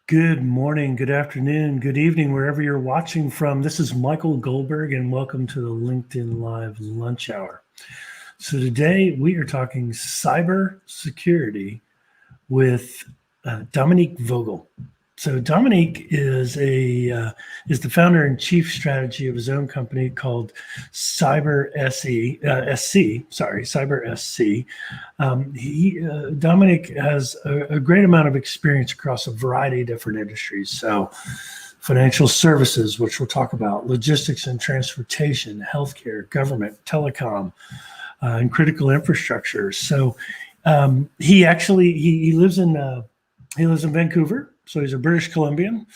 Good morning, good afternoon, good evening, wherever you're watching from. This is Michael Goldberg, and welcome to the LinkedIn Live Lunch Hour. So today we are talking cyber security with Dominic Vogel. So Dominic is the founder and chief strategy of his own company called Cyber.SC. Cyber.SC. Dominic has a great amount of experience across a variety of different industries. So financial services, which we'll talk about, logistics and transportation, healthcare, government, telecom, and critical infrastructure. So he lives in Vancouver. So he's a British Columbian,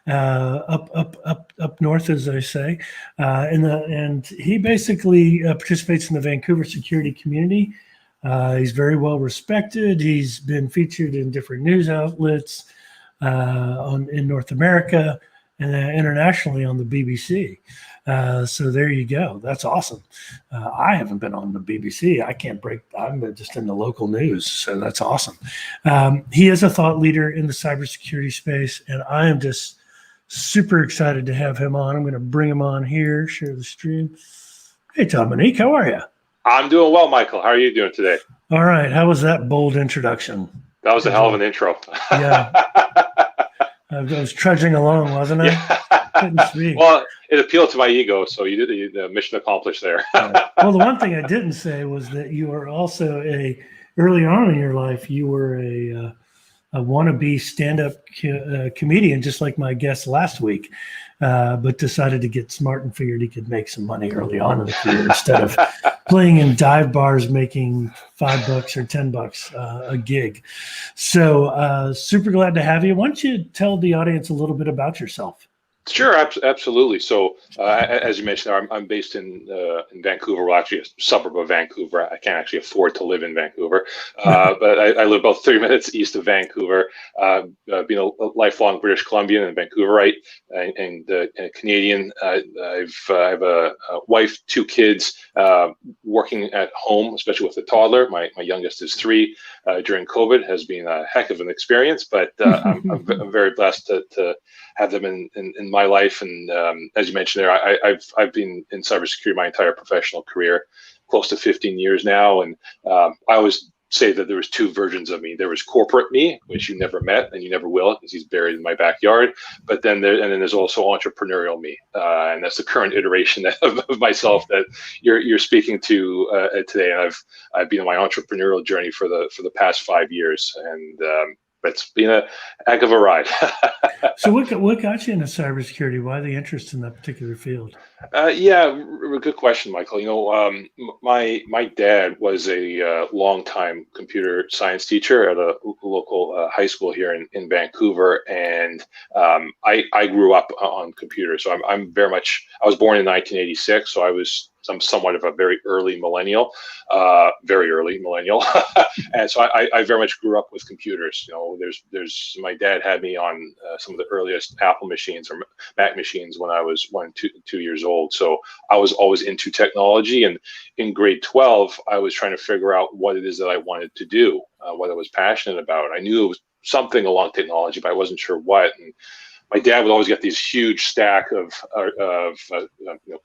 up north, as I say, and he basically participates in the Vancouver security community. He's very well respected. He's been featured in different news outlets in North America and internationally on the BBC. So there you go. That's awesome. I haven't been on the BBC. I'm just in the local news. So that's awesome. He is a thought leader in the cybersecurity space, and I am just super excited to have him on. I'm going to bring him on here, share the stream. Hey, Dominic, how are you? I'm doing well, Michael. How are you doing today? All right. How was that bold introduction? That was a hell of an intro. Yeah. I was trudging along, wasn't I? Yeah. Couldn't speak. Well, it appealed to my ego, so you did the mission accomplished there. Well, the one thing I didn't say was that you are also early on in your life, you were a wannabe stand-up comedian, just like my guest last week, but decided to get smart and figured he could make some money early on in the career instead of playing in dive bars making $5 or $10 a gig. So super glad to have you. Why don't you tell the audience a little bit about yourself? Sure, absolutely. So, as you mentioned, I'm based in Vancouver. Well, actually, a suburb of Vancouver. I can't actually afford to live in Vancouver, but I live about 30 minutes east of Vancouver. Being a lifelong British Columbian and Vancouverite and Canadian, I have a wife, 2 kids, working at home, especially with a toddler. My youngest is 3. During COVID has been a heck of an experience, but I'm very blessed to have them in my life. And as you mentioned there, I've been in cybersecurity my entire professional career, close to 15 years now. And I always say that there was 2 versions of me. There was corporate me, which you never met and you never will, because he's buried in my backyard. But then there's also entrepreneurial me, and that's the current iteration of myself that you're speaking to today. And I've been on my entrepreneurial journey for the past 5 years, and it's been a heck of a ride. So what got you into cybersecurity? Why the interest in that particular field? Yeah, good question, Michael. You know, my dad was a longtime computer science teacher at a local high school here in Vancouver, and I grew up on computers. So I'm very much. I was born in 1986, so I'm somewhat of a very early millennial, and so I very much grew up with computers. You know, there's my dad had me on some of the earliest Apple machines or Mac machines when I was 2 years old. So I was always into technology, and in grade 12, I was trying to figure out what it is that I wanted to do, what I was passionate about. I knew it was something along technology, but I wasn't sure what. And my dad would always get these huge stack of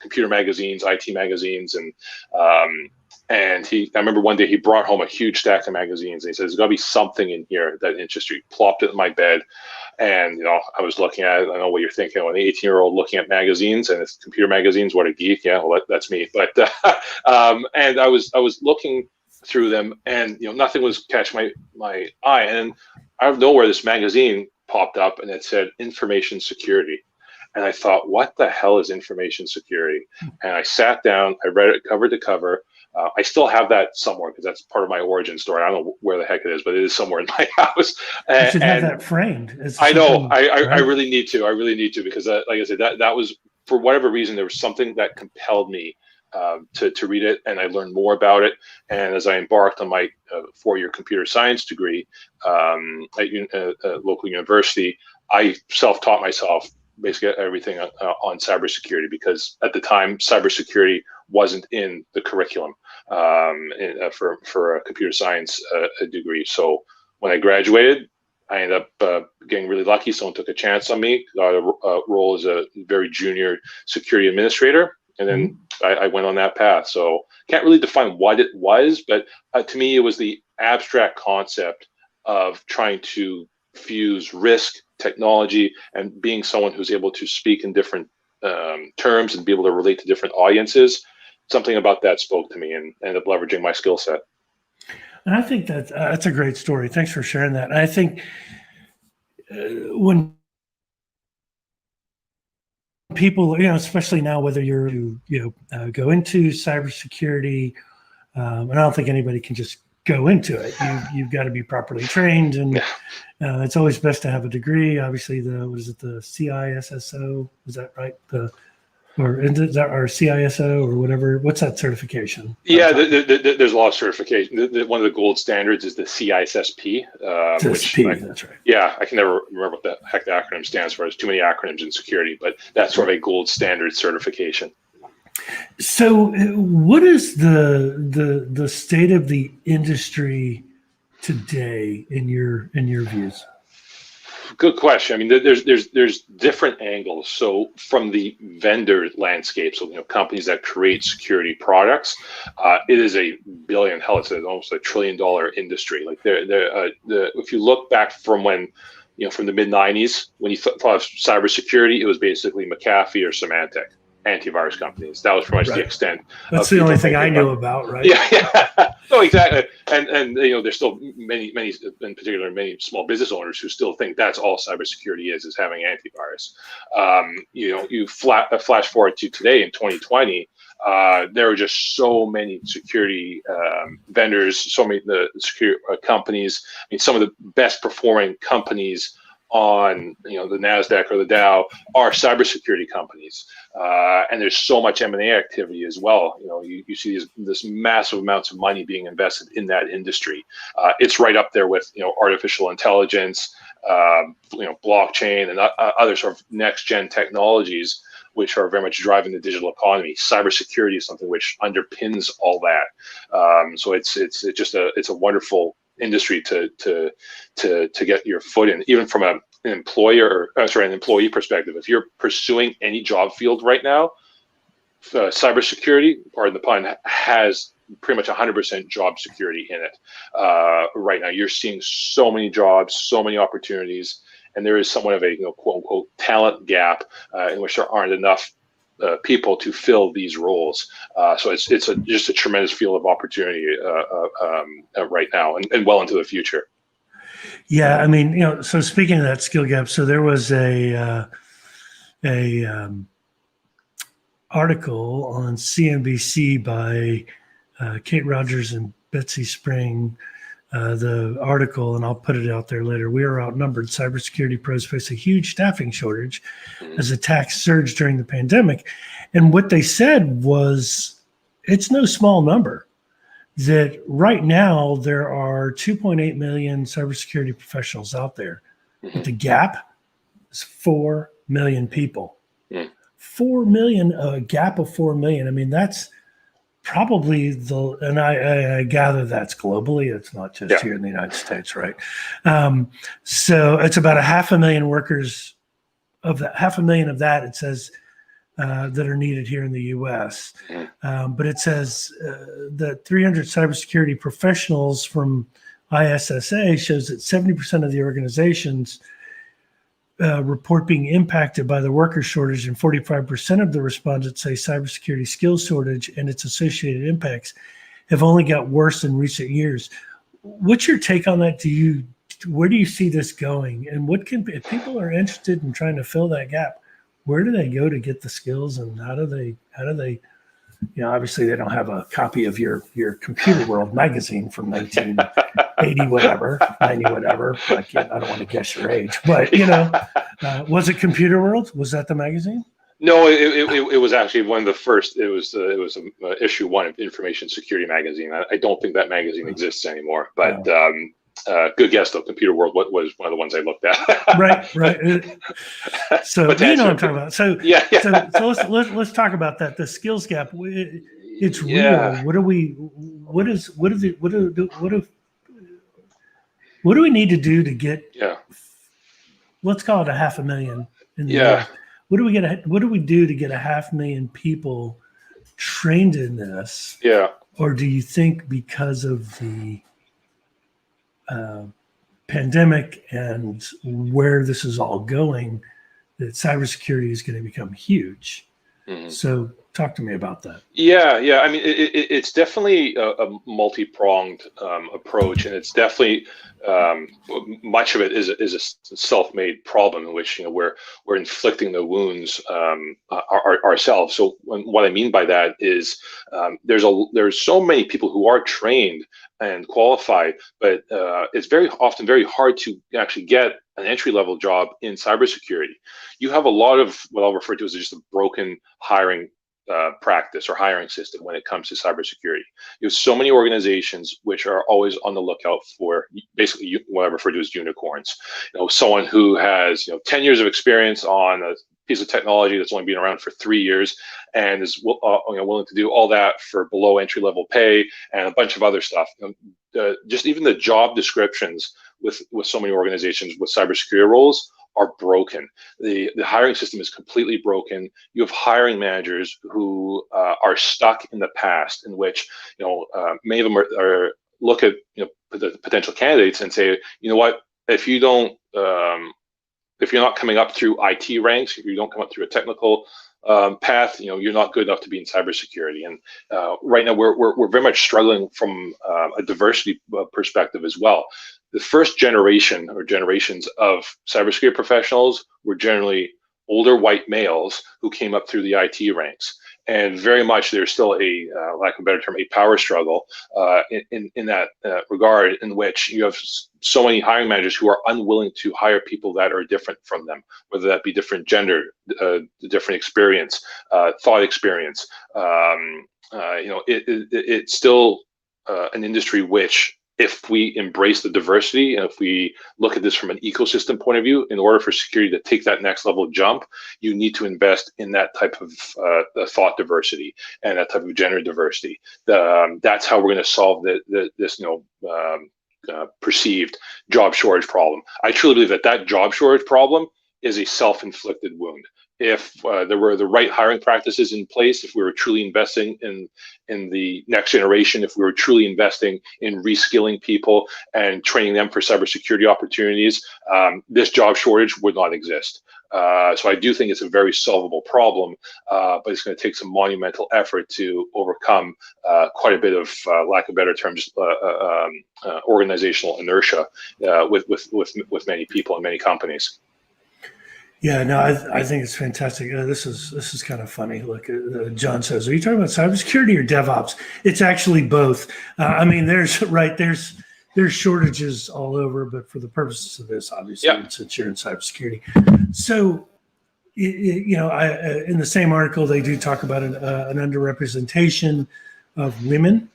computer magazines, IT magazines, and I remember one day he brought home a huge stack of magazines, and he said, "There's got to be something in here that interests you." He plopped it in my bed, and I was looking at it. I know what you're thinking. An 18-year-old looking at magazines, and it's computer magazines. What a geek! Yeah, well, that's me. But and I was looking through them, and nothing was catching my eye, and out of nowhere, this magazine popped up and it said information security. And I thought, what the hell is information security? And I sat down, I read it cover to cover. I still have that somewhere because that's part of my origin story. I don't know where the heck it is, but it is somewhere in my house. You should have that framed. I know. I really need to. I really need to, because like I said, that was, for whatever reason, there was something that compelled me to read it, and I learned more about it. And as I embarked on my 4-year computer science degree at a local university, I self-taught myself basically everything on cybersecurity, because at the time cybersecurity wasn't in the curriculum for a computer science degree. So when I graduated, I ended up getting really lucky. Someone took a chance on me, got a role as a very junior security administrator, and then I went on that path. So can't really define what it was, but to me, it was the abstract concept of trying to fuse risk, technology, and being someone who's able to speak in different terms and be able to relate to different audiences. Something about that spoke to me and ended up leveraging my skill set. And I think that's a great story. Thanks for sharing that. And I think when people, especially now, whether you're go into cybersecurity, and I don't think anybody can just go into it. You've got to be properly trained, and it's always best to have a degree. Obviously, the CISSO, is that right? Or CISO or whatever. What's that certification? Yeah, there's a lot of certification. One of the gold standards is the CISSP. That's right. Yeah, I can never remember what the heck the acronym stands for. There's too many acronyms in security, but that's sort of a gold standard certification. So, what is the state of the industry today in your views? Good question. I mean, there's different angles. So from the vendor landscape, so companies that create security products, it is a billion, hell, it's almost $1 trillion industry. Like if you look back from when, from the mid '90s, when you thought of cybersecurity, it was basically McAfee or Symantec antivirus companies. That was pretty much the extent. That's the only thing I knew about, right? Yeah. No, exactly. And there's still many, in particular, many small business owners who still think that's all cybersecurity is having antivirus. You flash forward to today in 2020, there are just so many security vendors, so many security companies. I mean, some of the best performing companies on the NASDAQ or the Dow are cybersecurity companies, and there's so much M&A activity as well. You see this massive amounts of money being invested in that industry. It's right up there with artificial intelligence, blockchain, and other sort of next gen technologies, which are very much driving the digital economy. Cybersecurity is something which underpins all that. So it's a wonderful industry to get your foot in, even from an employee perspective. If you're pursuing any job field right now, cybersecurity, pardon the pun, has pretty much 100% job security in it. Right now, you're seeing so many jobs, so many opportunities, and there is somewhat of a quote unquote talent gap in which there aren't enough people to fill these roles. So it's just a tremendous field of opportunity right now and well into the future. Yeah, I mean, so speaking of that skill gap, so there was a article on CNBC by Kate Rogers and Betsy Spring. The article, and I'll put it out there later. We are outnumbered. Cybersecurity pros face a huge staffing shortage as attacks surged during the pandemic. And what they said was, it's no small number. That right now there are 2.8 million cybersecurity professionals out there, but the gap is 4 million people. 4 million, a gap of 4 million. I mean, that's probably and I gather that's globally. It's not just here in the United States, right? So it's about 500,000 workers. Of that, 500,000 of that, it says that are needed here in the U.S. But it says that 300 cybersecurity professionals from ISSA shows that 70% of the organizations report being impacted by the worker shortage, and 45% of the respondents say cybersecurity skills shortage and its associated impacts have only got worse in recent years. What's your take on that? Where do you see this going? And if people are interested in trying to fill that gap, where do they go to get the skills, and how do they obviously they don't have a copy of your Computer World magazine from 1980 whatever, 90 whatever. I don't want to guess your age, but was it Computer World? Was that the magazine? No, it was actually one of the first. It was issue 1 of Information Security magazine. I don't think that magazine exists anymore, but good guess though. Computer World was one of the ones I looked at. Right. So what I'm talking about. So let's talk about that. The skills gap. It's real. What do we need to do to get? Yeah. Let's call it 500,000 in the Yeah. US. What do we do to get 500,000 people trained in this? Yeah. Or do you think because of the pandemic and where this is all going, that cybersecurity is going to become huge? Mhm. So talk to me about that. Yeah. I mean, it's definitely a multi-pronged approach, and it's definitely much of it is a self-made problem in which we're inflicting the wounds ourselves. So what I mean by that is there's so many people who are trained and qualified, but it's very often very hard to actually get an entry-level job in cybersecurity. You have a lot of what I'll refer to as just a broken hiring practice or hiring system when it comes to cybersecurity. You have so many organizations which are always on the lookout for basically what I refer to as unicorns. Someone who has 10 years of experience on a piece of technology that's only been around for 3 years and is willing to do all that for below entry-level pay and a bunch of other stuff. Just even the job descriptions with so many organizations with cybersecurity roles are broken. The hiring system is completely broken. You have hiring managers who are stuck in the past, in which many of them are look at the potential candidates and say, you know what, if you don't if you're not coming up through IT ranks, if you don't come up through a technical path, you're not good enough to be in cybersecurity. And right now, we're very much struggling from a diversity perspective as well. The first generation or generations of cybersecurity professionals were generally older white males who came up through the IT ranks. And very much there's still a, lack of a better term, a power struggle in that regard, in which you have so many hiring managers who are unwilling to hire people that are different from them, whether that be different gender, different experience, thought experience. It's still an industry which, if we embrace the diversity and if we look at this from an ecosystem point of view, in order for security to take that next level jump, you need to invest in that type of thought diversity and that type of gender diversity. That's how we're going to solve this perceived job shortage problem. I truly believe that job shortage problem is a self-inflicted wound. If there were the right hiring practices in place, if we were truly investing in the next generation, if we were truly investing in reskilling people and training them for cybersecurity opportunities, this job shortage would not exist. So I do think it's a very solvable problem, but it's going to take some monumental effort to overcome quite a bit of, lack of better terms, organizational inertia with many people and many companies. Yeah, no, I think it's fantastic. This is kind of funny. Look, John says, "Are you talking about cybersecurity or DevOps?" It's actually both. I mean, there's shortages all over, but for the purposes of this, obviously, since you're in cybersecurity. So, in the same article, they do talk about an underrepresentation of women,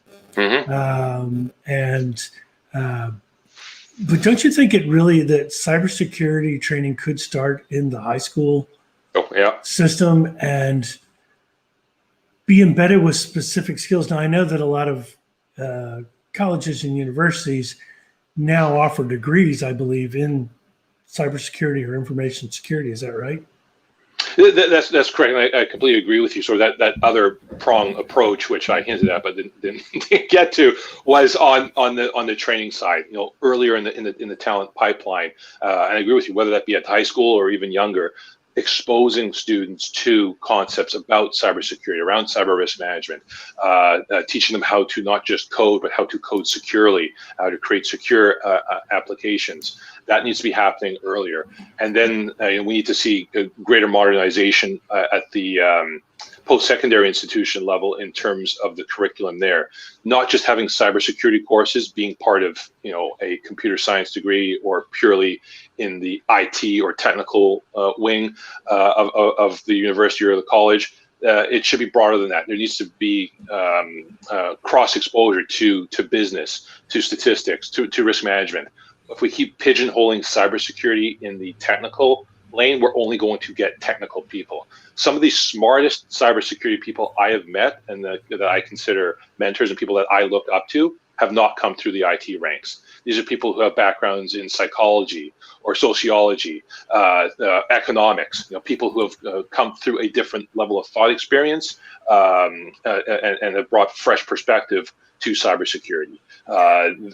but don't you think that cybersecurity training could start in the high school system and be embedded with specific skills? Now, I know that a lot of colleges and universities now offer degrees, I believe, in cybersecurity or information security. Is that right? That's correct. I completely agree with you. So that other prong approach, which I hinted at but didn't get to, was on the training side. Earlier in the talent pipeline, and I agree with you. Whether that be at high school or even younger, exposing students to concepts about cybersecurity, around cyber risk management, teaching them how to not just code, but how to code securely, how to create secure applications. That needs to be happening earlier. And then we need to see a greater modernization at the post-secondary institution level in terms of the curriculum there. Not just having cybersecurity courses being part of a computer science degree or purely in the IT or technical wing of the university or the college. It should be broader than that. There needs to be cross exposure to business, to statistics, to risk management. If we keep pigeonholing cybersecurity in the technical lane, we're only going to get technical people. Some of the smartest cybersecurity people I have met and that I consider mentors and people that I look up to have not come through the IT ranks. These are people who have backgrounds in psychology or sociology, economics. People who have come through a different level of thought experience and have brought fresh perspective to cybersecurity.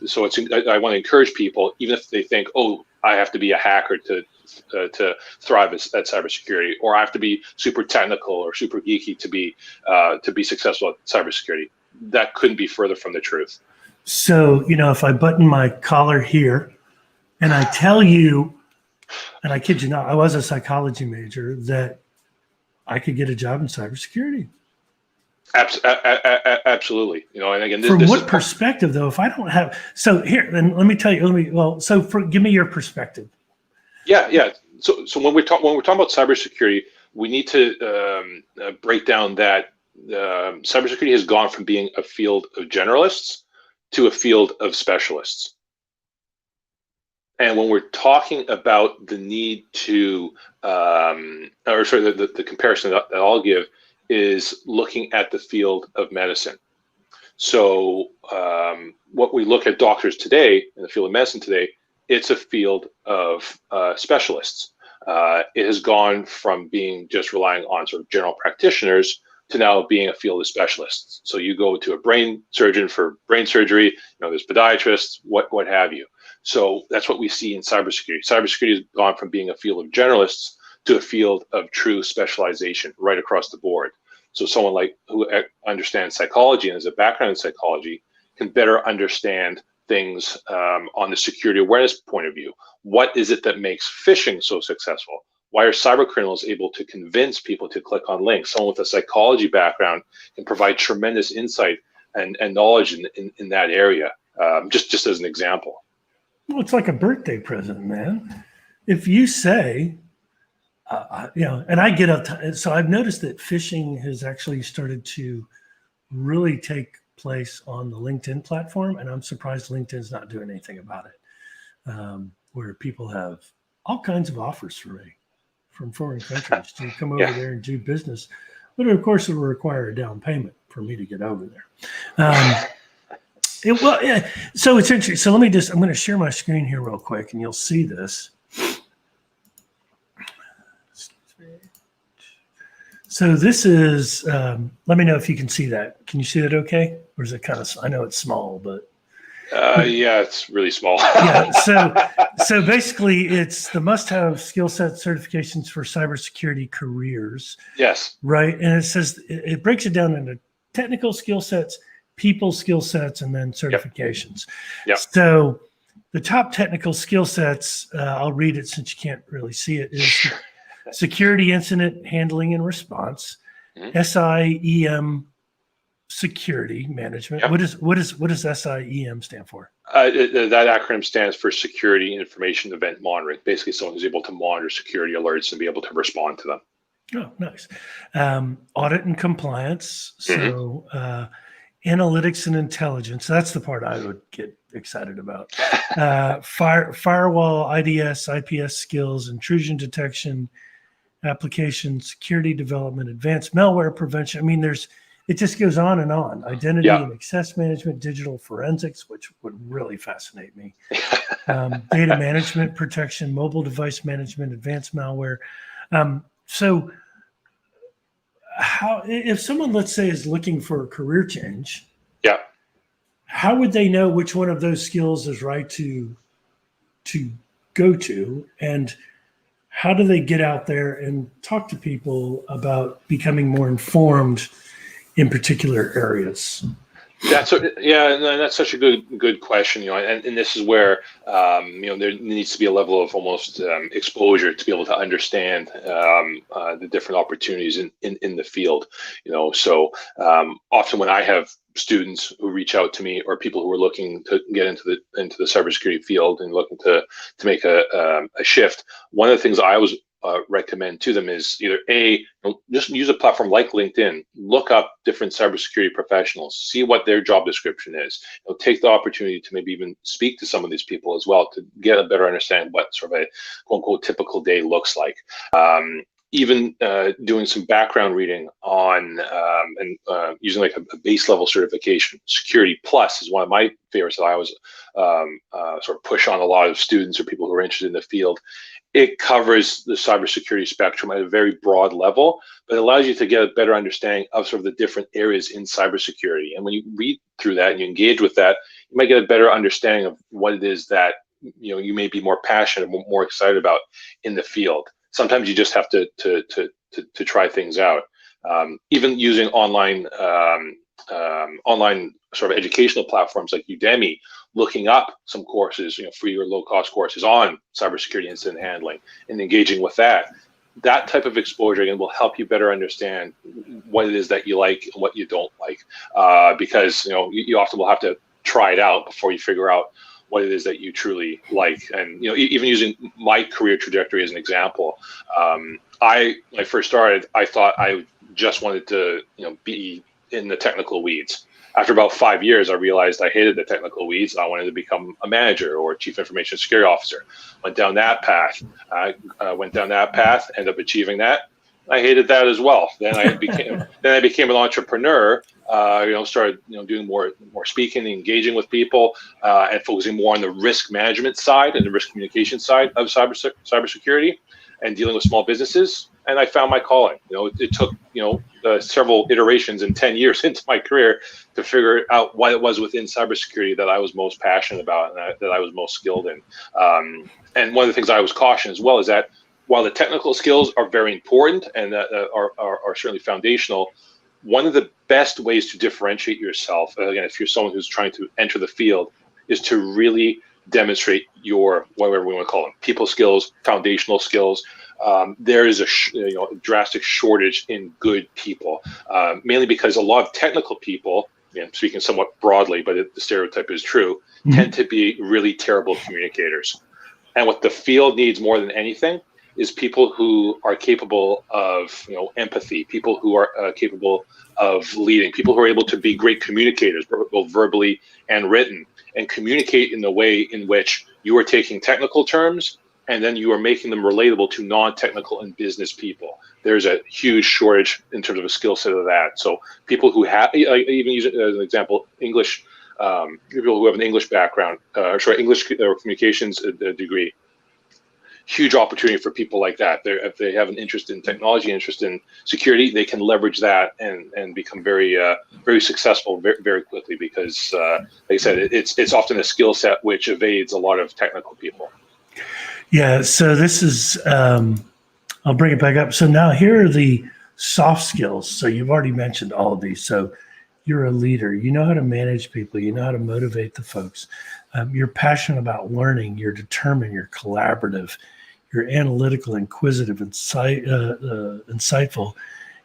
So I want to encourage people, even if they think, oh, I have to be a hacker to thrive at cybersecurity, or I have to be super technical or super geeky to be successful at cybersecurity. That couldn't be further from the truth. So, if I button my collar here and I tell you, and I kid you not, I was a psychology major, that I could get a job in cybersecurity. Absolutely. And again, from what perspective though, if I don't have, so here, then let me tell you, give me your perspective. Yeah. So when we're talking about cybersecurity, we need to break down that cybersecurity has gone from being a field of generalists to a field of specialists. And when we're talking about the need to, the comparison that I'll give is looking at the field of medicine. So what we look at doctors today in the field of medicine today, it's a field of specialists. It has gone from being just relying on sort of general practitioners to now being a field of specialists. So you go to a brain surgeon for brain surgery, there's podiatrists, what have you. So that's what we see in cybersecurity. Cybersecurity has gone from being a field of generalists to a field of true specialization right across the board. So someone who understands psychology and has a background in psychology can better understand things on the security awareness point of view. What is it that makes phishing so successful? Why are cyber criminals able to convince people to click on links? Someone with a psychology background can provide tremendous insight and knowledge in that area, just as an example. Well, it's like a birthday present, man. If you say, and I get up, so I've noticed that phishing has actually started to really take place on the LinkedIn platform, and I'm surprised LinkedIn's not doing anything about it, where people have all kinds of offers for me from foreign countries to come over there and do business. But of course, it will require a down payment for me to get over there. So it's interesting. So I'm going to share my screen here real quick, and you'll see this. So this is, let me know if you can see that. Can you see that okay? Or is it kind of, I know it's small, but. Yeah, it's really small. Yeah, so basically it's the must-have skill set certifications for cybersecurity careers. Yes. Right, and it says, it breaks it down into technical skill sets, people skill sets, and then certifications. Yep. So the top technical skill sets, I'll read it since you can't really see it, is security incident handling and response, SIEM security management. Yep. What does SIEM stand for? That acronym stands for Security Information Event Monitoring. Basically, someone who's able to monitor security alerts and be able to respond to them. Oh, nice. Audit and compliance. So analytics and intelligence. That's the part I would get excited about. Firewall, IDS, IPS skills, intrusion detection, application security development, advanced malware prevention. I mean, it just goes on and on. Identity and access management, digital forensics, which would really fascinate me. Data management protection, mobile device management, advanced malware. So how, if someone, let's say, is looking for a career change, how would they know which one of those skills is right to go to? And how do they get out there and talk to people about becoming more informed in particular areas? That's such a good question, and this is where there needs to be a level of almost exposure to be able to understand the different opportunities in the field. So often when I have students who reach out to me, or people who are looking to get into the cybersecurity field and looking to make a shift, one of the things I always recommend to them is either just use a platform like LinkedIn, look up different cybersecurity professionals, see what their job description is, take the opportunity to maybe even speak to some of these people as well to get a better understanding what sort of a quote unquote typical day looks like. even doing some background reading on and using like a base level certification. Security Plus is one of my favorites that I always sort of push on a lot of students or people who are interested in the field. It covers the cybersecurity spectrum at a very broad level, but it allows you to get a better understanding of sort of the different areas in cybersecurity. And when you read through that and you engage with that, you might get a better understanding of what it is that you may be more passionate, more excited about in the field. Sometimes you just have to try things out. Even using online sort of educational platforms like Udemy, looking up some courses, free or low-cost courses on cybersecurity incident handling, and engaging with that. That type of exposure again will help you better understand what it is that you like and what you don't like, because you often will have to try it out before you figure out what it is that you truly like. And even using my career trajectory as an example, when I first started, I thought I just wanted to be in the technical weeds. After about 5 years, I realized I hated the technical weeds. I wanted to become a manager or chief information security officer. Went down that path. Ended up achieving that. I hated that as well. Then I became an entrepreneur. Started doing more speaking, engaging with people, and focusing more on the risk management side and the risk communication side of cybersecurity, and dealing with small businesses. And I found my calling. It took several iterations and 10 years into my career to figure out what it was within cybersecurity that I was most passionate about and that I was most skilled in. And one of the things I was cautioned as well is that while the technical skills are very important and are certainly foundational, one of the best ways to differentiate yourself, again, if you're someone who's trying to enter the field, is to really demonstrate your, whatever we want to call them, people skills, foundational skills. There is a drastic shortage in good people, mainly because a lot of technical people, speaking somewhat broadly, but the stereotype is true, tend to be really terrible communicators. And what the field needs more than anything is people who are capable of empathy, people who are capable of leading, people who are able to be great communicators, both verbally and written, and communicate in the way in which you are taking technical terms and then you are making them relatable to non-technical and business people. There's a huge shortage in terms of a skill set of that. So people who have, even use it as an example, English, people who have an English background, English communications degree, huge opportunity for people like that. If they have an interest in technology, interest in security, they can leverage that and become very successful very, very quickly because, like I said, it's often a skill set which evades a lot of technical people. Yeah, so this is, I'll bring it back up. So now here are the soft skills. So you've already mentioned all of these. So you're a leader. You know how to manage people. You know how to motivate the folks. You're passionate about learning. You're determined. You're collaborative. You're analytical, inquisitive, insightful.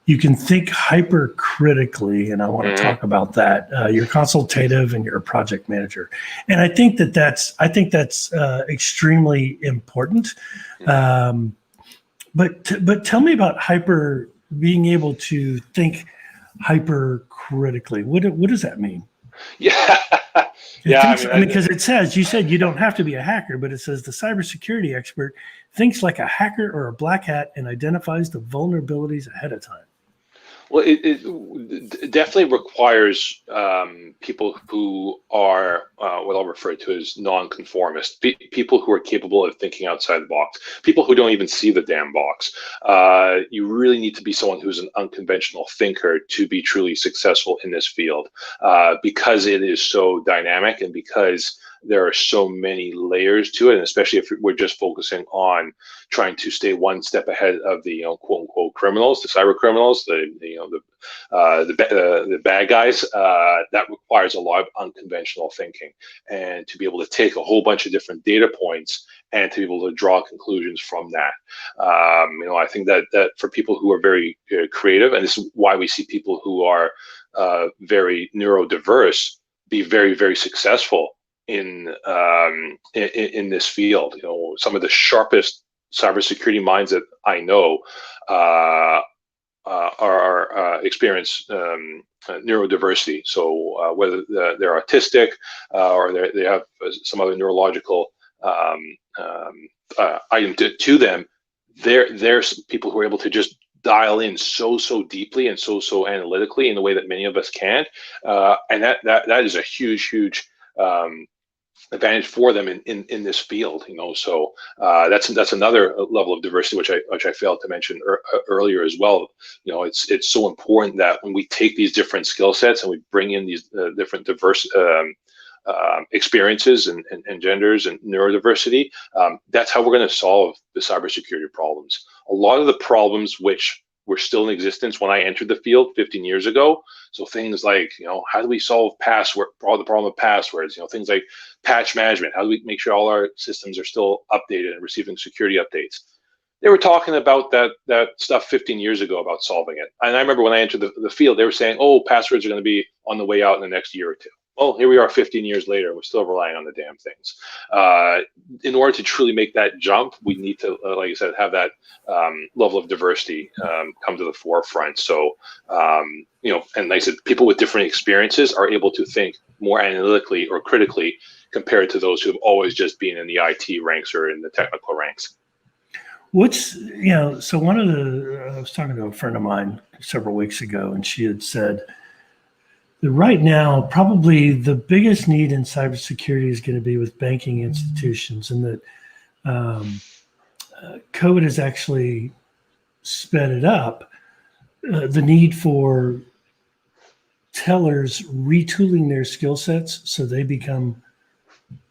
You can think hypercritically, and I want to talk about that. You're consultative, and you're a project manager. And I think that's extremely important. But tell me about being able to think hypercritically. What does that mean? Yeah. Yeah, because you said you don't have to be a hacker, but it says the cybersecurity expert thinks like a hacker or a black hat and identifies the vulnerabilities ahead of time. Well, it definitely requires people who are what I'll refer to as nonconformist, people who are capable of thinking outside the box, people who don't even see the damn box. You really need to be someone who's an unconventional thinker to be truly successful in this field, because it is so dynamic and because there are so many layers to it, and especially if we're just focusing on trying to stay one step ahead of the quote unquote criminals, the cyber criminals, the bad guys. That requires a lot of unconventional thinking, and to be able to take a whole bunch of different data points and to be able to draw conclusions from that. I think that for people who are very creative, and this is why we see people who are very neurodiverse be very, very successful in this field. Some of the sharpest cybersecurity minds that I know are experience neurodiversity. So whether they're autistic or they have some other neurological item to them, there's people who are able to just dial in so deeply and so analytically in a way that many of us can't, and that is a huge advantage for them in this field. So that's another level of diversity which I failed to mention earlier as well. It's so important that when we take these different skill sets and we bring in these different diverse experiences and genders and neurodiversity, that's how we're going to solve the cybersecurity problems. A lot of the problems which were still in existence when I entered the field 15 years ago. So things like, how do we solve the problem of passwords? Things like patch management. How do we make sure all our systems are still updated and receiving security updates? They were talking about that stuff 15 years ago about solving it. And I remember when I entered the field, they were saying, oh, passwords are going to be on the way out in the next year or two. Well, here we are 15 years later, and we're still relying on the damn things. In order to truly make that jump, we need to, like I said, have that level of diversity come to the forefront. So, and like I said, people with different experiences are able to think more analytically or critically compared to those who have always just been in the IT ranks or in the technical ranks. So one of I was talking to a friend of mine several weeks ago, and she had said, right now, probably the biggest need in cybersecurity is going to be with banking institutions, and that COVID has actually sped it up. The need for tellers retooling their skill sets so they become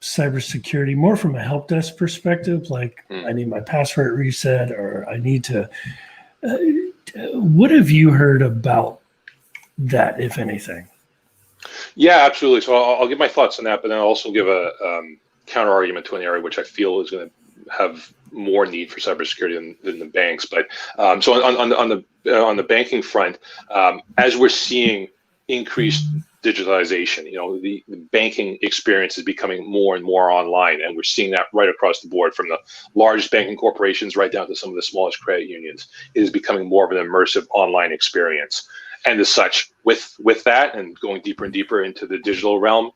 cybersecurity more from a help desk perspective, like I need my password reset, or I need to. What have you heard about that, if anything? Yeah, absolutely. So I'll give my thoughts on that, but then I'll also give a counter argument to an area which I feel is going to have more need for cybersecurity than the banks. But so on the banking front, as we're seeing increased digitalization, the banking experience is becoming more and more online, and we're seeing that right across the board, from the largest banking corporations right down to some of the smallest credit unions. It is becoming more of an immersive online experience. And as such, with that and going deeper and deeper into the digital realm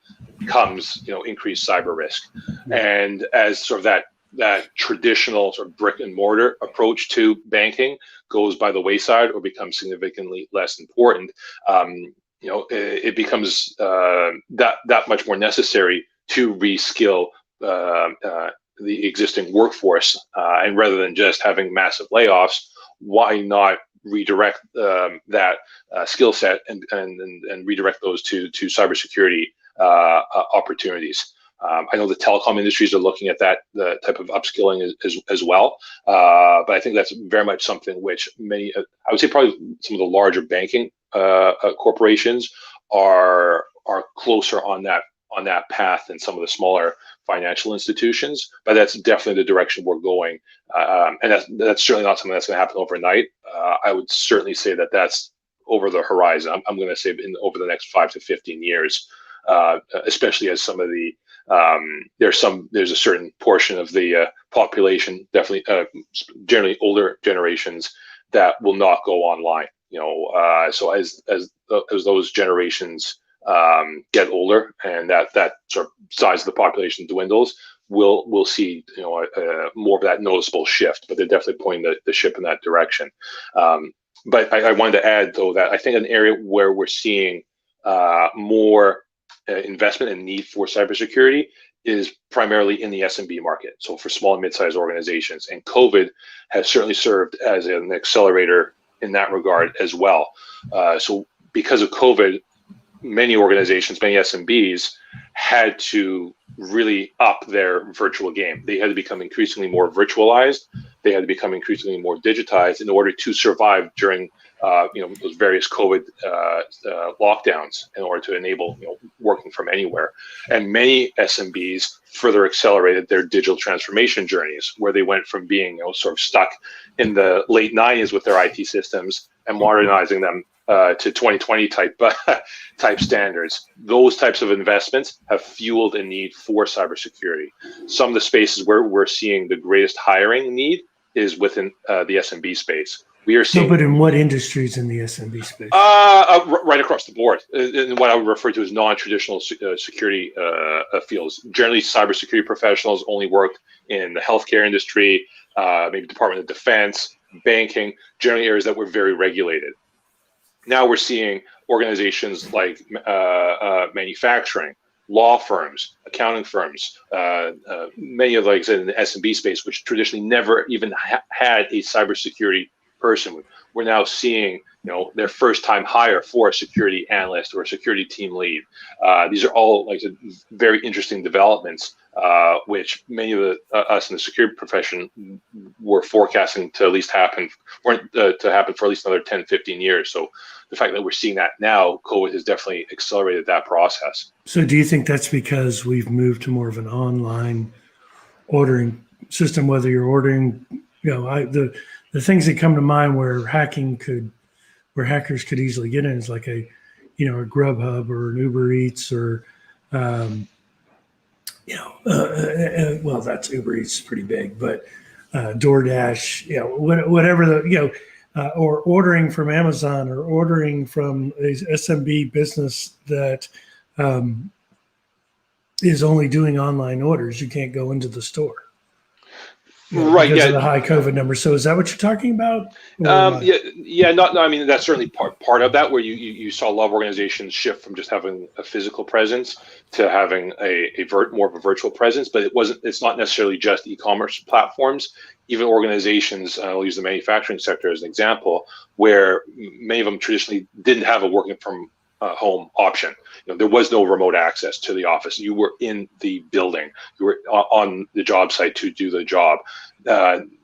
comes, increased cyber risk. And as sort of that traditional sort of brick and mortar approach to banking goes by the wayside or becomes significantly less important, it becomes that much more necessary to reskill the existing workforce. And rather than just having massive layoffs, why not redirect that skill set and redirect those to cybersecurity opportunities? I know the telecom industries are looking at the type of upskilling as well, but I think that's very much something which I would say probably some of the larger banking corporations are closer on that path than some of the smaller financial institutions. But that's definitely the direction we're going, and that's certainly not something that's going to happen overnight. I would certainly say that that's over the horizon. I'm going to say over the next 5 to 15 years, especially as some of the there's a certain portion of the population, definitely generally older generations, that will not go online. So as those generations get older and that sort of size of the population dwindles, we'll see more of that noticeable shift. But they're definitely pointing the ship in that direction. But I wanted to add, though, that I think an area where we're seeing more investment and need for cybersecurity is primarily in the SMB market. So for small and mid-sized organizations, and COVID has certainly served as an accelerator in that regard as well. So because of COVID, many organizations, many SMBs had to really up their virtual game. They had to become increasingly more virtualized. They had to become increasingly more digitized in order to survive during those various COVID lockdowns, in order to enable working from anywhere. And many SMBs further accelerated their digital transformation journeys, where they went from being sort of stuck in the late 90s with their IT systems and modernizing them to 2020 type standards. Those types of investments have fueled a need for cybersecurity. Some of the spaces where we're seeing the greatest hiring need is within the SMB space. We are seeing. No, but in what industries in the SMB space? Right across the board. In what I would refer to as non-traditional security fields. Generally, cybersecurity professionals only work in the healthcare industry, maybe Department of Defense, banking, generally areas that were very regulated. Now we're seeing organizations like manufacturing, law firms, accounting firms, many of, like I said, in the SMB space, which traditionally never even had a cybersecurity person. We're now seeing, their first time hire for a security analyst or a security team lead. These are all, like I said, very interesting developments, which many of us in the security profession were forecasting to at least happen, to happen for at least another 10, 15 years. So the fact that we're seeing that now, COVID has definitely accelerated that process. So do you think that's because we've moved to more of an online ordering system, whether you're ordering, the things that come to mind where hackers could easily get in is like a Grubhub or an Uber Eats or, well, that's Uber Eats is pretty big, but DoorDash, whatever or ordering from Amazon or ordering from a SMB business that is only doing online orders. You can't go into the store. Right. Because of the high COVID numbers. So is that what you're talking about? Yeah. No. I mean, that's certainly part of that, where you saw a lot of organizations shift from just having a physical presence to having more of a virtual presence. But it's not necessarily just e-commerce platforms. Even organizations, I'll use the manufacturing sector as an example, where many of them traditionally didn't have a working from home option. There was no remote access to the office. You were in the building. You were on the job site to do the job.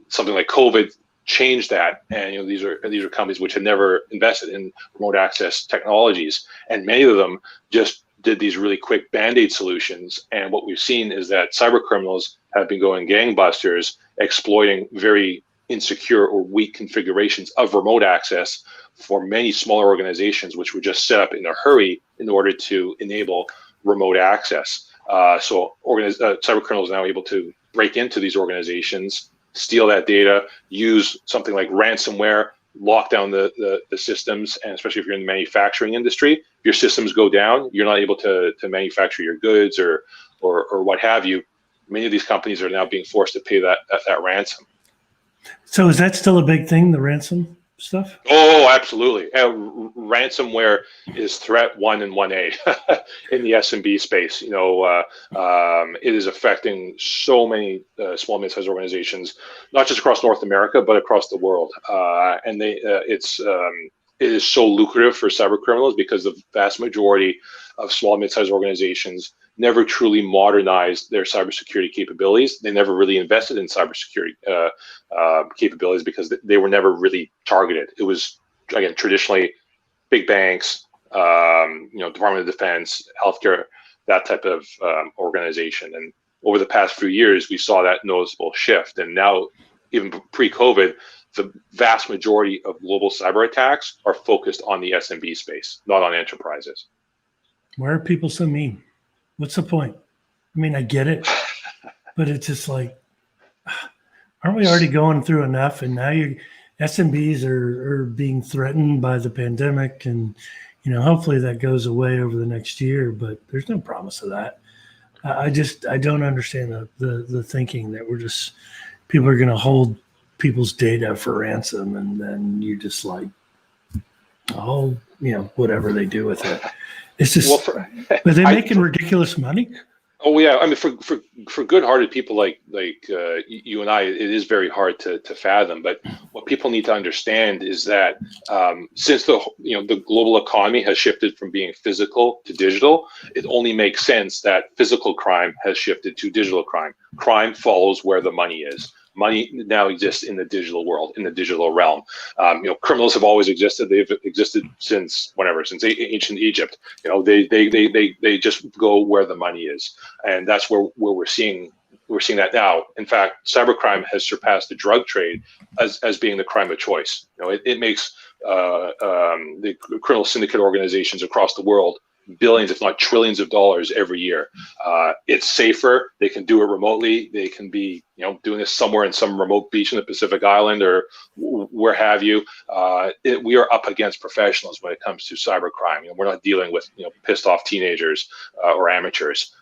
Something like COVID changed that, and these are companies which had never invested in remote access technologies, and many of them just did these really quick band-aid solutions. And what we've seen is that cyber criminals have been going gangbusters, exploiting very insecure or weak configurations of remote access for many smaller organizations, which were just set up in a hurry in order to enable remote access. So cyber criminals are now able to break into these organizations, steal that data, use something like ransomware, lock down the systems, and especially if you're in the manufacturing industry, if your systems go down, you're not able to manufacture your goods or what have you. Many of these companies are now being forced to pay that ransom. So is that still a big thing, the ransom stuff? Oh, absolutely. Ransomware is threat 1 and 1A in the SMB space. It is affecting so many small, mid-sized organizations, not just across North America, but across the world. And it is so lucrative for cyber criminals because the vast majority of small, mid-sized organizations never truly modernized their cybersecurity capabilities. They never really invested in cybersecurity capabilities because they were never really targeted. It was, again, traditionally big banks, Department of Defense, healthcare, that type of organization. And over the past few years, we saw that noticeable shift. And now, even pre-COVID, the vast majority of global cyber attacks are focused on the SMB space, not on enterprises. Why are people so mean? What's the point? I mean, I get it, but it's just like, aren't we already going through enough? And now SMBs are being threatened by the pandemic, and hopefully that goes away over the next year. But there's no promise of that. I don't understand the thinking that people are going to hold people's data for ransom, and then you just like, whatever they do with it. It's just, are they making ridiculous money? Oh yeah, I mean, for good-hearted people like you and I, it is very hard to fathom. But what people need to understand is that since the global economy has shifted from being physical to digital, it only makes sense that physical crime has shifted to digital crime. Crime follows where the money is. Money now exists in the digital world, in the digital realm. Criminals have always existed. They've existed since ancient Egypt. They just go where the money is, and that's where we're seeing that now. In fact, cybercrime has surpassed the drug trade as being the crime of choice. It makes the criminal syndicate organizations across the world billions, if not trillions of dollars every year. It's safer. They can do it remotely. They can be, doing this somewhere in some remote beach in the Pacific Island or where have you. We are up against professionals when it comes to cybercrime. We're not dealing with, pissed off teenagers or amateurs.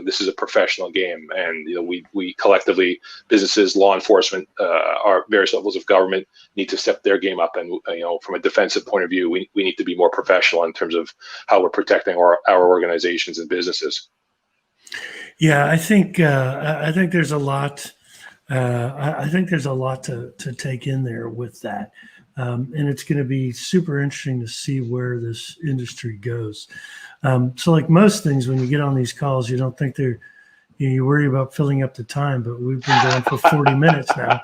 This is a professional game, and we collectively, businesses, law enforcement, our various levels of government need to step their game up. And from a defensive point of view, we need to be more professional in terms of how we're protecting our organizations and businesses. Yeah, I think there's a lot. I think there's a lot to take in there with that, and it's going to be super interesting to see where this industry goes. So, like most things, when you get on these calls, you don't think you worry about filling up the time, but we've been going for 40 minutes now,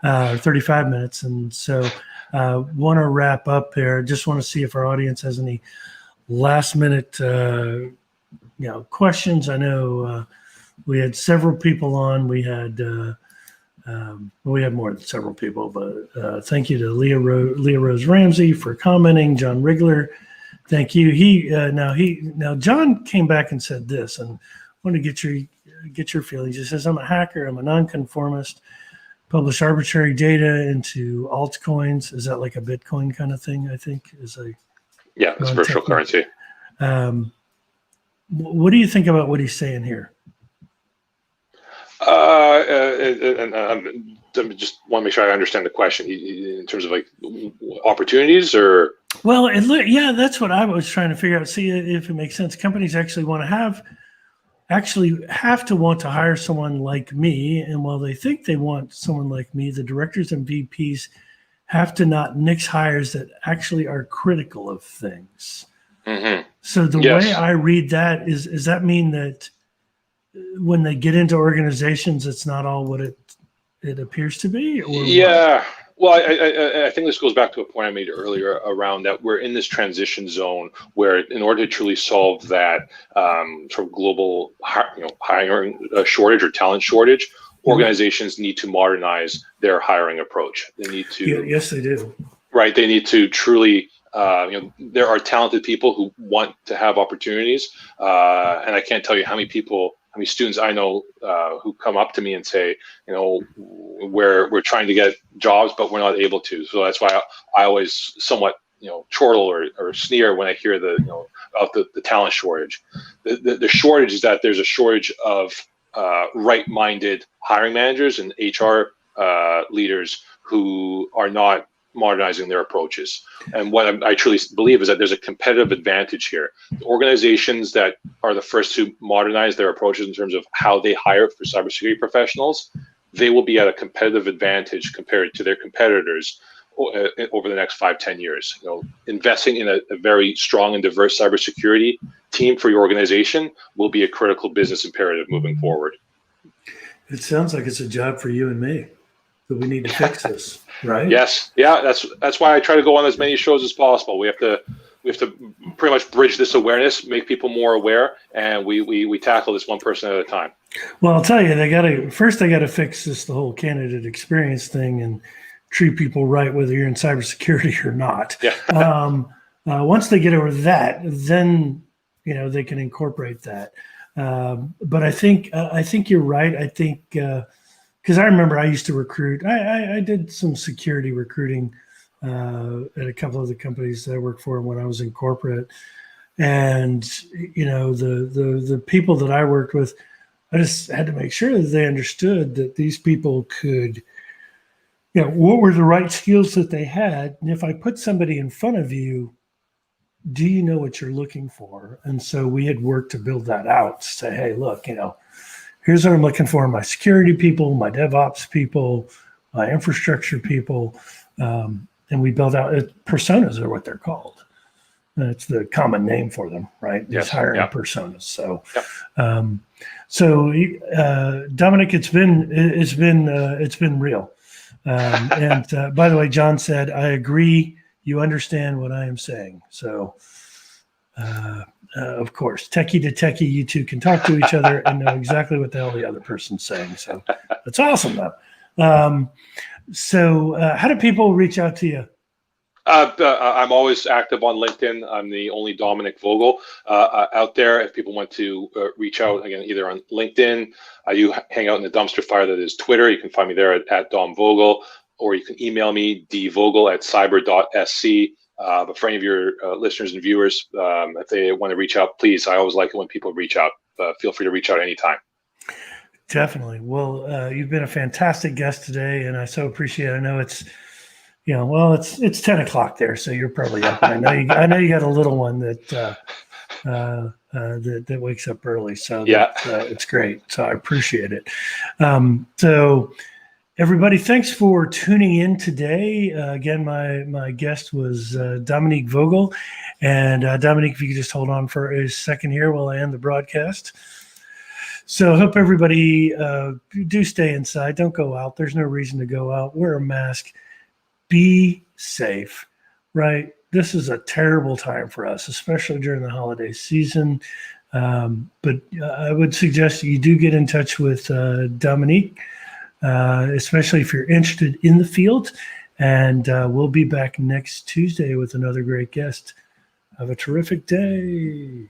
or 35 minutes, and so want to wrap up there. Just want to see if our audience has any last minute questions. I know we had several people on. We had more than several people, but thank you to Leah Rose Ramsey for commenting. John Rigler, thank you. Now John came back and said this, and I want to get your feelings. He says, "I'm a hacker. I'm a nonconformist. Publish arbitrary data into altcoins." Is that like a Bitcoin kind of thing? I think it's virtual currency. What do you think about what he's saying here? I just want to make sure I understand the question in terms of like opportunities, or. Well, that's what I was trying to figure out. See if it makes sense. Companies actually have to want to hire someone like me, and while they think they want someone like me, the directors and VPs have to not nix hires that actually are critical of things. Mm-hmm. So the way I read that is that mean that when they get into organizations, it's not all what it appears to be? Or what? Well, I think this goes back to a point I made earlier around that we're in this transition zone where, in order to truly solve that sort of global hiring shortage or talent shortage, organizations need to modernize their hiring approach. They need to. Yes, they do. Right. They need to truly. There are talented people who want to have opportunities, and I can't tell you how many students I know who come up to me and say, we're trying to get jobs, but we're not able to. So that's why I always somewhat, chortle or sneer when I hear about the talent shortage. The shortage is that there's a shortage of right-minded hiring managers and HR leaders who are not modernizing their approaches. And what I truly believe is that there's a competitive advantage here. The organizations that are the first to modernize their approaches in terms of how they hire for cybersecurity professionals, they will be at a competitive advantage compared to their competitors over the next 5-10 years. Investing in a very strong and diverse cybersecurity team for your organization will be a critical business imperative moving forward. It sounds like it's a job for you and me. That we need to fix this, right? Yes, that's why I try to go on as many shows as possible. We have to pretty much bridge this awareness, make people more aware, and we tackle this one person at a time. Well, I'll tell you, they got to fix the whole candidate experience thing and treat people right, whether you're in cybersecurity or not. Yeah. Once they get over that, then they can incorporate that. But I think you're right. I think. Because I remember I used to recruit. I did some security recruiting at a couple of the companies that I worked for when I was in corporate, and the people that I worked with, I just had to make sure that they understood that these people could, what were the right skills that they had, and if I put somebody in front of you, do you know what you're looking for? And so we had worked to build that out. To say, hey, look, here's what I'm looking for: my security people, my DevOps people, my infrastructure people. And we build out personas are what they're called. It's the common name for them, right? Yes. It's hiring personas. So, Dominic, it's been real. And by the way, John said, I agree. You understand what I am saying. So, of course, techie to techie, you two can talk to each other and know exactly what the hell the other person's saying. So that's awesome, though. So how do people reach out to you? I'm always active on LinkedIn. I'm the only Dominic Vogel out there. If people want to reach out, again, either on LinkedIn, you hang out in the dumpster fire that is Twitter. You can find me there at Dom Vogel, or you can email me, dvogel@cyber.SC. But for any of your listeners and viewers, if they want to reach out, please, I always like it when people reach out. feel free to reach out anytime. Definitely. Well, you've been a fantastic guest today, and I so appreciate it. I know it's, well, it's 10 o'clock there, so you're probably up. And I know you got a little one that wakes up early, so it's great. So I appreciate it. So everybody, thanks for tuning in today. Again, my guest was Dominic Vogel, and Dominic, if you could just hold on for a second here while I end the broadcast. So I hope everybody do stay inside. Don't go out. There's no reason to go out. Wear a mask. Be safe, right? This is a terrible time for us, especially during the holiday season. But I would suggest you do get in touch with Dominic, especially if you're interested in the field. And we'll be back next Tuesday with another great guest. Have a terrific day.